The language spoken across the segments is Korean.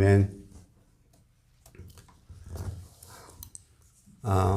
아멘.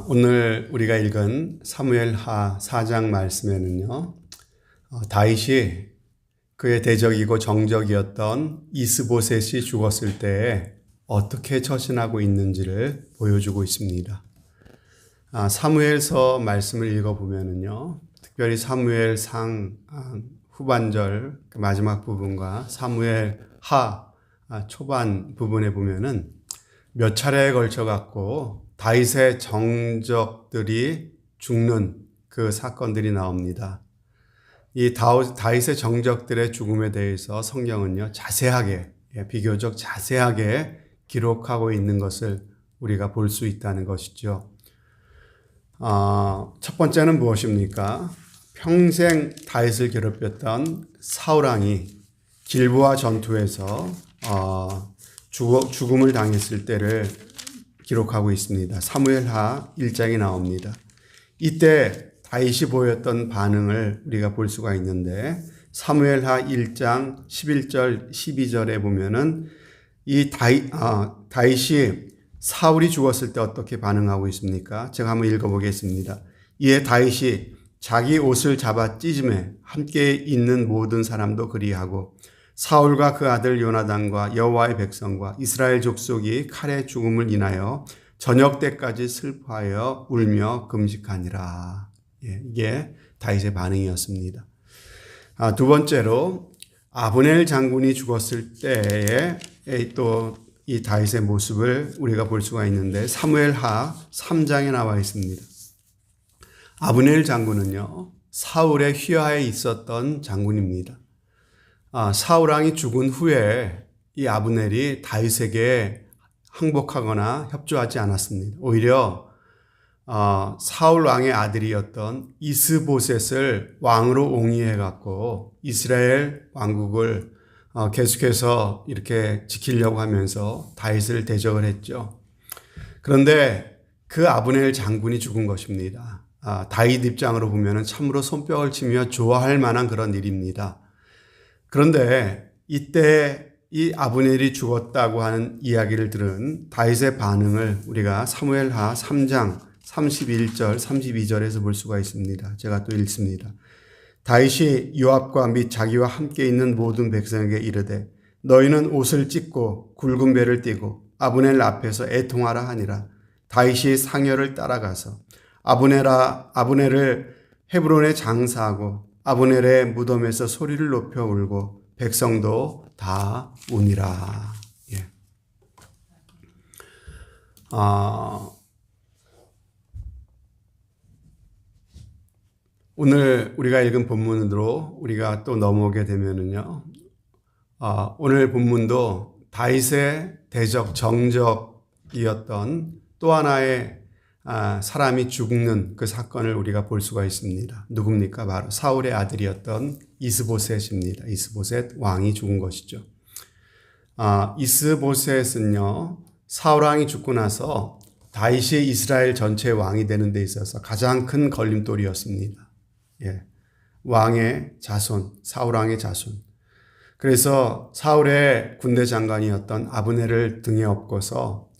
오늘 우리가 읽은 사무엘하 4장 말씀에는요, 다윗이 그의 대적이고 정적이었던 이스보셋이 죽었을 때에 어떻게 처신하고 있는지를 보여주고 있습니다. 사무엘서 말씀을 읽어보면은요, 특별히 사무엘상 후반절 마지막 부분과 사무엘하 초반 부분에 보면은 몇 차례에 걸쳐 갖고 다윗의 정적들이 죽는 그 사건들이 나옵니다. 이 다윗의 정적들의 죽음에 대해서 성경은요, 자세하게, 비교적 자세하게 기록하고 있는 것을 우리가 볼 수 있다는 것이죠. 첫 번째는 무엇입니까? 평생 다윗을 괴롭혔던 사울왕이 길보아 전투에서 죽음을 당했을 때를 기록하고 있습니다. 사무엘하 1장이 나옵니다. 이때 다윗이 보였던 반응을 우리가 볼 수가 있는데, 사무엘하 1장 11절 12절에 보면은 이 다윗이 사울이 죽었을 때 어떻게 반응하고 있습니까? 제가 한번 읽어보겠습니다. 이에 다윗이 자기 옷을 잡아 찢음에 함께 있는 모든 사람도 그리하고 사울과 그 아들 요나단과 여호와의 백성과 이스라엘 족속이 칼의 죽음을 인하여 저녁 때까지 슬퍼하여 울며 금식하니라. 이게 다윗의 반응이었습니다. 두 번째로 아브넬 장군이 죽었을 때에 또 이 다윗의 모습을 우리가 볼 수가 있는데, 사무엘하 3장에 나와 있습니다. 아브넬 장군은요, 사울의 휘하에 있었던 장군입니다. 사울왕이 죽은 후에 이 아브넬이 다윗에게 항복하거나 협조하지 않았습니다. 오히려 사울 왕의 아들이었던 이스보셋을 왕으로 옹이해 갖고 이스라엘 왕국을 계속해서 이렇게 지키려고 하면서 다윗을 대적을 했죠. 그런데 그 아브넬 장군이 죽은 것입니다. 다윗 입장으로 보면 참으로 손뼉을 치며 좋아할 만한 그런 일입니다. 그런데 이때 이 아브넬이 죽었다고 하는 이야기를 들은 다윗의 반응을 우리가 사무엘하 3장 31절 32절에서 볼 수가 있습니다. 제가 또 읽습니다. 다윗이 요압과 및 자기와 함께 있는 모든 백성에게 이르되 너희는 옷을 찢고 굵은 배를 띠고 아브넬 앞에서 애통하라 하니라. 다윗이 상여를 따라가서 아브넬을 헤브론에 장사하고 아브넬의 무덤에서 소리를 높여 울고 백성도 다 우니라. 오늘 우리가 읽은 본문으로 우리가 또 넘어오게 되면은요, 오늘 본문도 다윗의 대적 정적이었던 또 하나의 사람이 죽는 그 사건을 우리가 볼 수가 있습니다. 누굽니까? 바로 사울의 아들이었던 이스보셋입니다. 이스보셋 왕이 죽은 것이죠. 이스보셋은요, 사울 왕이 죽고 나서 다윗이 이스라엘 전체의 왕이 되는 데 있어서 가장 큰 걸림돌이었습니다. 왕의 자손, 사울 왕의 자손. 그래서 사울의 군대 장관이었던 아브넬을 등에 업고서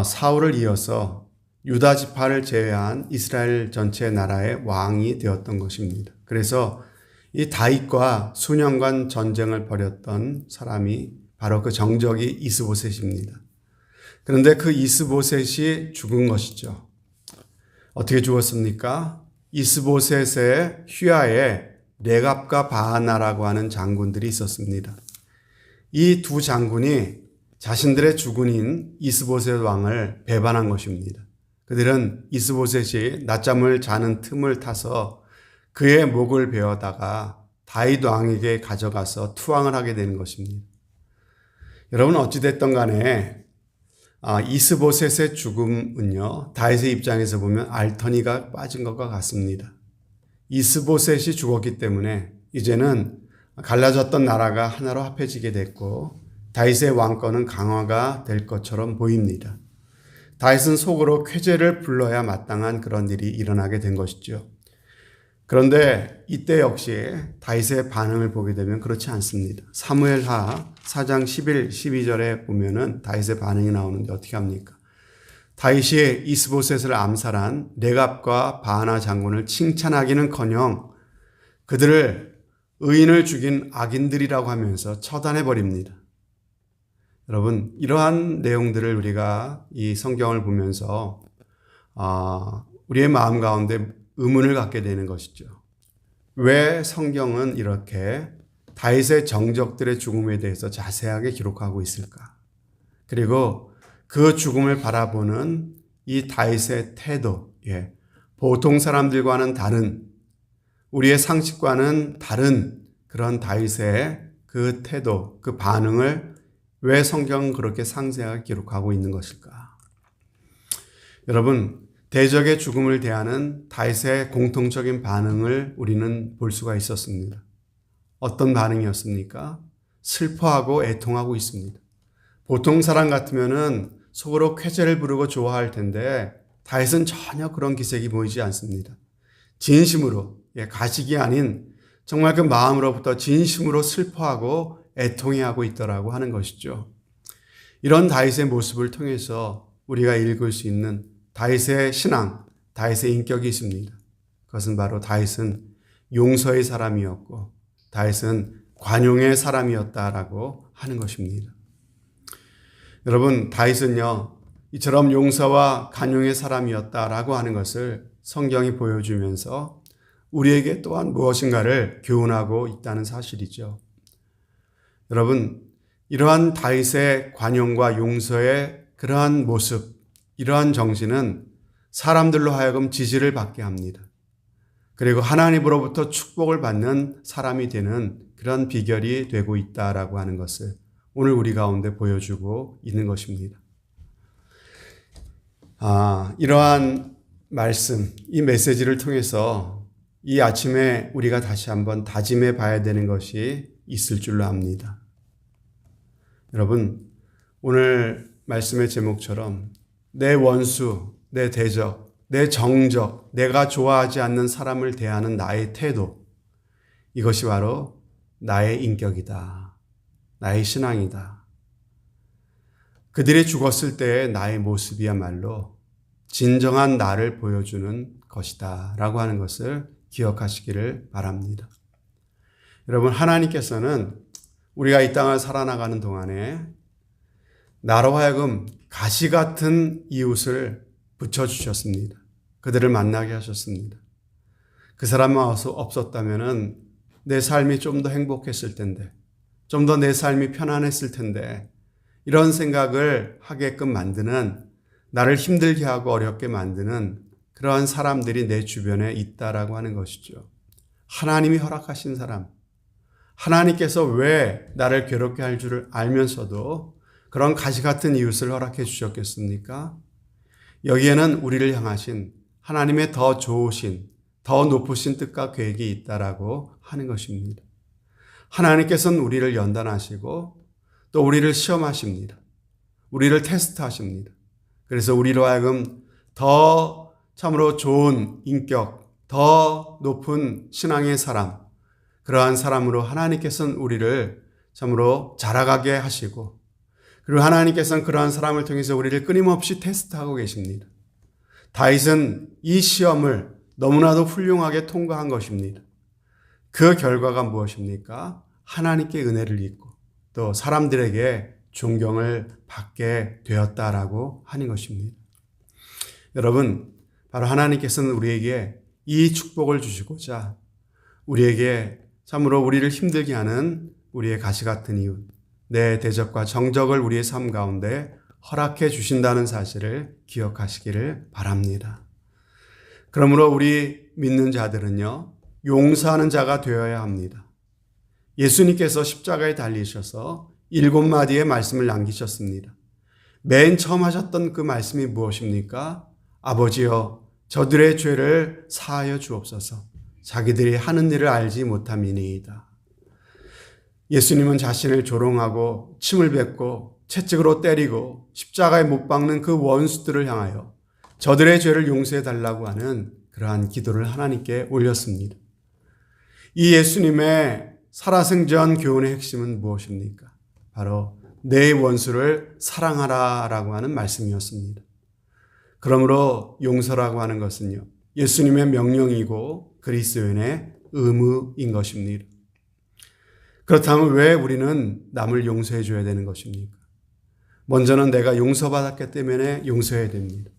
사울을 이어서 유다 지파를 제외한 이스라엘 전체 나라의 왕이 되었던 것입니다. 그래서 이 다윗과 수년간 전쟁을 벌였던 사람이 바로 그 정적이 이스보셋입니다. 그런데 그 이스보셋이 죽은 것이죠. 어떻게 죽었습니까? 이스보셋의 휘하에 레갑과 바하나라고 하는 장군들이 있었습니다. 이 두 장군이 자신들의 주군인 이스보셋 왕을 배반한 것입니다. 그들은 이스보셋이 낮잠을 자는 틈을 타서 그의 목을 베어다가 다윗 왕에게 가져가서 투항을 하게 되는 것입니다. 여러분, 어찌됐든 간에 이스보셋의 죽음은요, 다윗의 입장에서 보면 알터니가 빠진 것과 같습니다. 이스보셋이 죽었기 때문에 이제는 갈라졌던 나라가 하나로 합해지게 됐고 다윗의 왕권은 강화가 될 것처럼 보입니다. 다윗은 속으로 쾌재를 불러야 마땅한 그런 일이 일어나게 된 것이죠. 그런데 이때 역시 다윗의 반응을 보게 되면 그렇지 않습니다. 사무엘하 4장 11, 12절에 보면은 다윗의 반응이 나오는데 어떻게 합니까? 다윗이 이스보셋을 암살한 레갑과 바하나 장군을 칭찬하기는커녕 그들을 의인을 죽인 악인들이라고 하면서 처단해 버립니다. 여러분, 이러한 내용들을 우리가 이 성경을 보면서 우리의 마음 가운데 의문을 갖게 되는 것이죠. 왜 성경은 이렇게 다윗의 정적들의 죽음에 대해서 자세하게 기록하고 있을까? 그리고 그 죽음을 바라보는 이 다윗의 태도, 보통 사람들과는 다른, 우리의 상식과는 다른 그런 다윗의 그 태도, 그 반응을 왜 성경은 그렇게 상세하게 기록하고 있는 것일까? 여러분, 대적의 죽음을 대하는 다윗의 공통적인 반응을 우리는 볼 수가 있었습니다. 어떤 반응이었습니까? 슬퍼하고 애통하고 있습니다. 보통 사람 같으면은 속으로 쾌재를 부르고 좋아할 텐데 다윗은 전혀 그런 기색이 보이지 않습니다. 진심으로, 가식이 아닌 정말 그 마음으로부터 진심으로 슬퍼하고 애통해하고 있더라고 하는 것이죠. 이런 다윗의 모습을 통해서 우리가 읽을 수 있는 다윗의 신앙, 다윗의 인격이 있습니다. 그것은 바로 다윗은 용서의 사람이었고 다윗은 관용의 사람이었다라고 하는 것입니다. 여러분, 다윗은요, 이처럼 용서와 관용의 사람이었다라고 하는 것을 성경이 보여주면서 우리에게 또한 무엇인가를 교훈하고 있다는 사실이죠. 여러분, 이러한 다윗의 관용과 용서의 그러한 모습, 이러한 정신은 사람들로 하여금 지지를 받게 합니다. 그리고 하나님으로부터 축복을 받는 사람이 되는 그런 비결이 되고 있다라고 하는 것을 오늘 우리 가운데 보여주고 있는 것입니다. 이러한 말씀, 이 메시지를 통해서 이 아침에 우리가 다시 한번 다짐해 봐야 되는 것이 있을 줄로 압니다. 여러분, 오늘 말씀의 제목처럼 내 원수, 내 대적, 내 정적, 내가 좋아하지 않는 사람을 대하는 나의 태도, 이것이 바로 나의 인격이다. 나의 신앙이다. 그들이 죽었을 때의 나의 모습이야말로 진정한 나를 보여주는 것이다 라고 하는 것을 기억하시기를 바랍니다. 여러분, 하나님께서는 우리가 이 땅을 살아나가는 동안에 나로 하여금 가시 같은 이웃을 붙여주셨습니다. 그들을 만나게 하셨습니다. 그 사람만 없었다면 내 삶이 좀 더 행복했을 텐데, 좀 더 내 삶이 편안했을 텐데, 이런 생각을 하게끔 만드는, 나를 힘들게 하고 어렵게 만드는 그러한 사람들이 내 주변에 있다라고 하는 것이죠. 하나님이 허락하신 사람, 하나님께서 왜 나를 괴롭게 할 줄을 알면서도 그런 가시 같은 이웃을 허락해 주셨겠습니까? 여기에는 우리를 향하신 하나님의 더 좋으신, 더 높으신 뜻과 계획이 있다라고 하는 것입니다. 하나님께서는 우리를 연단하시고 또 우리를 시험하십니다. 우리를 테스트하십니다. 그래서 우리로 하여금 더 참으로 좋은 인격, 더 높은 신앙의 사람, 그러한 사람으로 하나님께서는 우리를 참으로 자라가게 하시고, 그리고 하나님께서는 그러한 사람을 통해서 우리를 끊임없이 테스트하고 계십니다. 다윗은 이 시험을 너무나도 훌륭하게 통과한 것입니다. 그 결과가 무엇입니까? 하나님께 은혜를 입고 또 사람들에게 존경을 받게 되었다라고 하는 것입니다. 여러분, 바로 하나님께서는 우리에게 이 축복을 주시고자 우리에게 참으로 우리를 힘들게 하는 우리의 가시 같은 이웃, 내 대적과 정적을 우리의 삶 가운데 허락해 주신다는 사실을 기억하시기를 바랍니다. 그러므로 우리 믿는 자들은요, 용서하는 자가 되어야 합니다. 예수님께서 십자가에 달리셔서 7마디의 말씀을 남기셨습니다. 맨 처음 하셨던 그 말씀이 무엇입니까? 아버지여, 저들의 죄를 사하여 주옵소서. 자기들이 하는 일을 알지 못함이니이다. 예수님은 자신을 조롱하고 침을 뱉고 채찍으로 때리고 십자가에 못 박는 그 원수들을 향하여 저들의 죄를 용서해 달라고 하는 그러한 기도를 하나님께 올렸습니다. 이 예수님의 살아생전 교훈의 핵심은 무엇입니까? 바로 내 원수를 사랑하라라고 하는 말씀이었습니다. 그러므로 용서라고 하는 것은요, 예수님의 명령이고 그리스도인의 의무인 것입니다. 그렇다면 왜 우리는 남을 용서해 줘야 되는 것입니까? 먼저는 내가 용서받았기 때문에 용서해야 됩니다.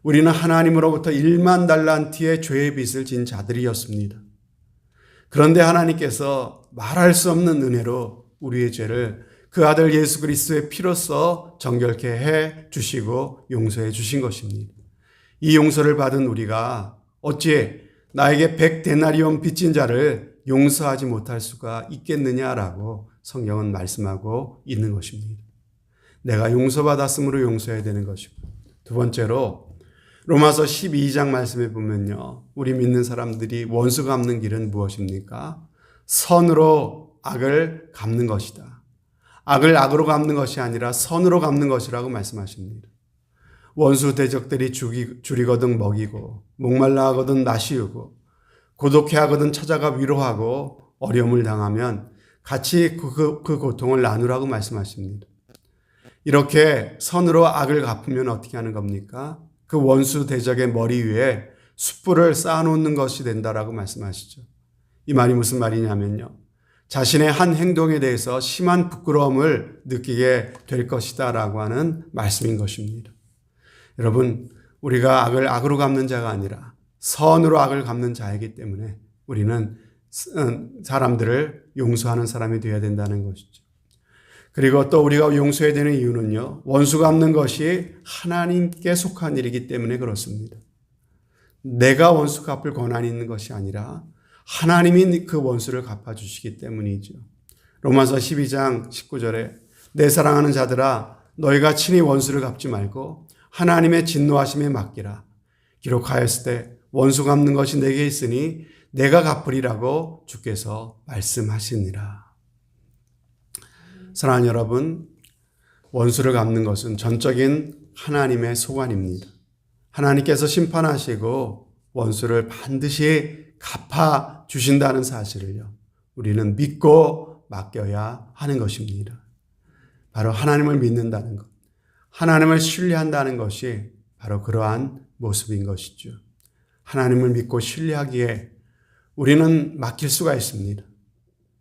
우리는 하나님으로부터 1만 달란트의 죄의 빚을 진 자들이었습니다. 그런데 하나님께서 말할 수 없는 은혜로 우리의 죄를 그 아들 예수 그리스도의 피로써 정결케 해 주시고 용서해 주신 것입니다. 이 용서를 받은 우리가 어찌 나에게 100데나리온 빚진 자를 용서하지 못할 수가 있겠느냐라고 성경은 말씀하고 있는 것입니다. 내가 용서받았으므로 용서해야 되는 것이고, 두 번째로 로마서 12장 말씀에 보면요, 우리 믿는 사람들이 원수 갚는 길은 무엇입니까? 선으로 악을 갚는 것이다. 악을 악으로 갚는 것이 아니라 선으로 갚는 것이라고 말씀하십니다. 원수 대적들이 줄이거든 먹이고, 목말라 하거든 나시우고, 고독해 하거든 찾아가 위로하고, 어려움을 당하면 같이 그 고통을 나누라고 말씀하십니다. 이렇게 선으로 악을 갚으면 어떻게 하는 겁니까? 그 원수 대적의 머리 위에 숯불을 쌓아놓는 것이 된다라고 말씀하시죠. 이 말이 무슨 말이냐면요, 자신의 한 행동에 대해서 심한 부끄러움을 느끼게 될 것이다라고 하는 말씀인 것입니다. 여러분, 우리가 악을 악으로 갚는 자가 아니라 선으로 악을 갚는 자이기 때문에 우리는 사람들을 용서하는 사람이 되어야 된다는 것이죠. 그리고 또 우리가 용서해야 되는 이유는요, 원수 갚는 것이 하나님께 속한 일이기 때문에 그렇습니다. 내가 원수 갚을 권한이 있는 것이 아니라 하나님이 그 원수를 갚아주시기 때문이죠. 로마서 12장 19절에 내 사랑하는 자들아, 너희가 친히 원수를 갚지 말고 하나님의 진노하심에 맡기라. 기록하였을 때 원수 갚는 것이 내게 있으니 내가 갚으리라고 주께서 말씀하시니라. 사랑하는 여러분, 원수를 갚는 것은 전적인 하나님의 소관입니다. 하나님께서 심판하시고 원수를 반드시 갚아주신다는 사실을요, 우리는 믿고 맡겨야 하는 것입니다. 바로 하나님을 믿는다는 것, 하나님을 신뢰한다는 것이 바로 그러한 모습인 것이죠. 하나님을 믿고 신뢰하기에 우리는 맡길 수가 있습니다.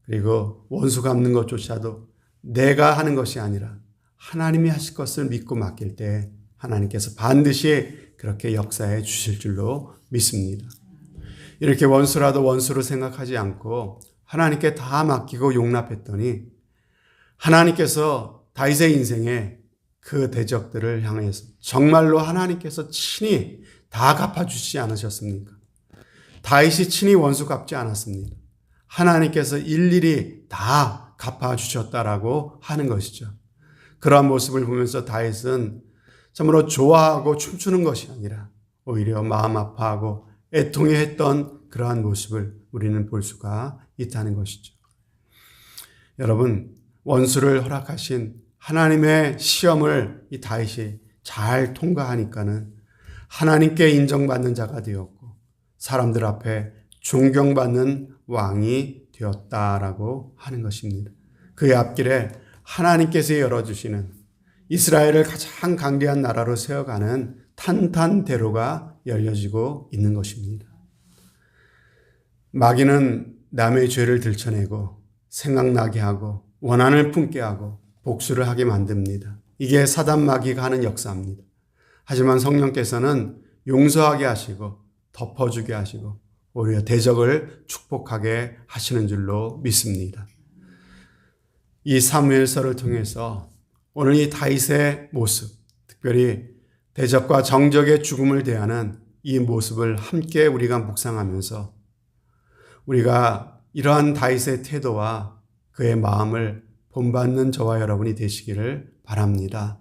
그리고 원수 갚는 것조차도 내가 하는 것이 아니라 하나님이 하실 것을 믿고 맡길 때 하나님께서 반드시 그렇게 역사해 주실 줄로 믿습니다. 이렇게 원수라도 원수로 생각하지 않고 하나님께 다 맡기고 용납했더니 하나님께서 다윗의 인생에 그 대적들을 향해서 정말로 하나님께서 친히 다 갚아주시지 않으셨습니까? 다윗이 친히 원수 갚지 않았습니다. 하나님께서 일일이 다 갚아주셨다라고 하는 것이죠. 그러한 모습을 보면서 다윗은 참으로 좋아하고 춤추는 것이 아니라 오히려 마음 아파하고 애통해했던 그러한 모습을 우리는 볼 수가 있다는 것이죠. 여러분, 원수를 허락하신 하나님의 시험을 이 다윗이 잘 통과하니까는 하나님께 인정받는 자가 되었고 사람들 앞에 존경받는 왕이 되었다라고 하는 것입니다. 그의 앞길에 하나님께서 열어주시는 이스라엘을 가장 강대한 나라로 세워가는 탄탄대로가 열려지고 있는 것입니다. 마귀는 남의 죄를 들춰내고 생각나게 하고 원한을 품게 하고 복수를 하게 만듭니다. 이게 사단 마귀가 하는 역사입니다. 하지만 성령께서는 용서하게 하시고 덮어주게 하시고 오히려 대적을 축복하게 하시는 줄로 믿습니다. 이 사무엘서를 통해서 오늘 이 다윗의 모습, 특별히 대적과 정적의 죽음을 대하는 이 모습을 함께 우리가 묵상하면서 우리가 이러한 다윗의 태도와 그의 마음을 본받는 저와 여러분이 되시기를 바랍니다.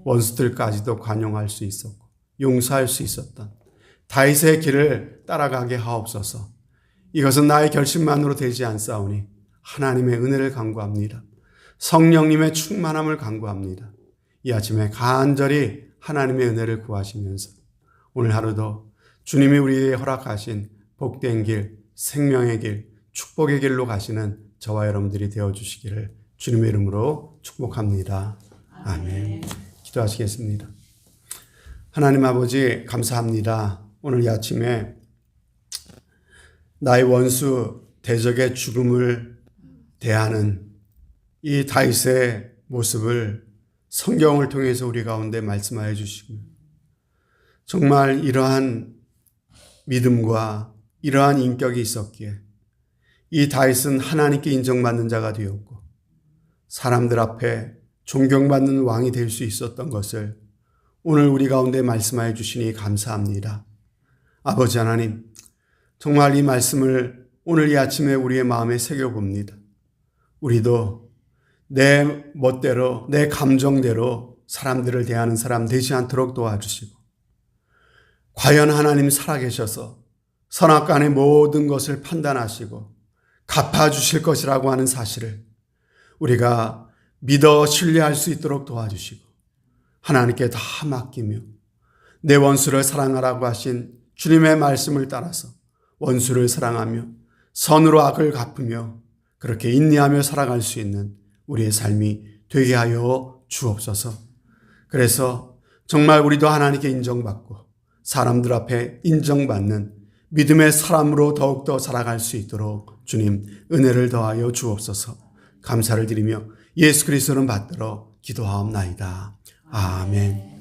원수들까지도 관용할 수 있었고 용서할 수 있었던 다윗의 길을 따라가게 하옵소서. 이것은 나의 결심만으로 되지 않사오니 하나님의 은혜를 간구합니다. 성령님의 충만함을 간구합니다. 이 아침에 간절히 하나님의 은혜를 구하시면서 오늘 하루도 주님이 우리에게 허락하신 복된 길, 생명의 길, 축복의 길로 가시는 저와 여러분들이 되어주시기를 주님의 이름으로 축복합니다. 아멘. 기도하시겠습니다. 하나님 아버지 감사합니다. 오늘 이 아침에 나의 원수 대적의 죽음을 대하는 이 다윗의 모습을 성경을 통해서 우리 가운데 말씀하여 주시고 정말 이러한 믿음과 이러한 인격이 있었기에 이 다윗은 하나님께 인정받는 자가 되었고 사람들 앞에 존경받는 왕이 될 수 있었던 것을 오늘 우리 가운데 말씀하여 주시니 감사합니다. 아버지 하나님, 정말 이 말씀을 오늘 이 아침에 우리의 마음에 새겨봅니다. 우리도 내 멋대로 내 감정대로 사람들을 대하는 사람 되지 않도록 도와주시고 과연 하나님 살아계셔서 선악간의 모든 것을 판단하시고 갚아주실 것이라고 하는 사실을 우리가 믿어 신뢰할 수 있도록 도와주시고 하나님께 다 맡기며 내 원수를 사랑하라고 하신 주님의 말씀을 따라서 원수를 사랑하며 선으로 악을 갚으며 그렇게 인내하며 살아갈 수 있는 우리의 삶이 되게 하여 주옵소서. 그래서 정말 우리도 하나님께 인정받고 사람들 앞에 인정받는 믿음의 사람으로 더욱더 살아갈 수 있도록 주님 은혜를 더하여 주옵소서. 감사를 드리며 예수 그리스도는 받들어 기도하옵나이다. 아멘.